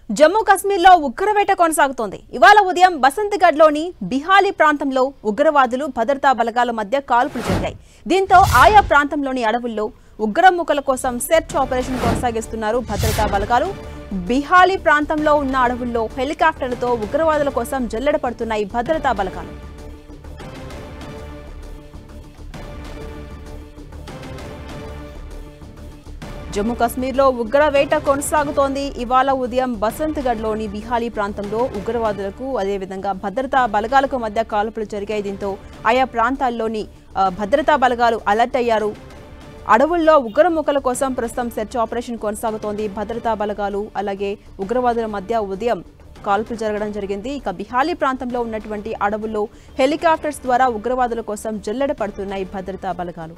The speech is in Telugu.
జమ్మూ కాశ్మీర్లో ఉగ్రవేట కొనసాగుతోంది. ఇవాళ ఉదయం బసంతగఢ్లోని బిహాలీ ప్రాంతంలో ఉగ్రవాదులు భద్రతా బలగాల మధ్య కాల్పులు జరిగాయి. దీంతో ఆయా ప్రాంతంలోని అడవుల్లో ఉగ్రముఖల కోసం సెర్చ్ ఆపరేషన్ కొనసాగిస్తున్నారు భద్రతా బలగాలు. బిహాలీ ప్రాంతంలో ఉన్న అడవుల్లో హెలికాప్టర్లతో ఉగ్రవాదుల కోసం జల్లెడ పడుతున్నాయి భద్రతా బలగాలు. జమ్మూ కాశ్మీర్లో ఉగ్రవేట కొనసాగుతోంది. ఇవాళ ఉదయం బసంతగఢ్లోని బిహాలీ ప్రాంతంలో ఉగ్రవాదులకు అదేవిధంగా భద్రతా బలగాలకు మధ్య కాల్పులు జరిగాయి. దీంతో ఆయా ప్రాంతాల్లోని భద్రతా బలగాలు అలర్ట్ అయ్యారు. అడవుల్లో ఉగ్రముఖల కోసం ప్రస్తుతం సెర్చ్ ఆపరేషన్ కొనసాగుతోంది. భద్రతా బలగాలు అలాగే ఉగ్రవాదుల మధ్య ఉదయం కాల్పులు జరగడం జరిగింది. ఇక బిహాలీ ప్రాంతంలో ఉన్నటువంటి అడవుల్లో హెలికాప్టర్స్ ద్వారా ఉగ్రవాదుల కోసం జల్లెడ పడుతున్నాయి భద్రతా బలగాలు.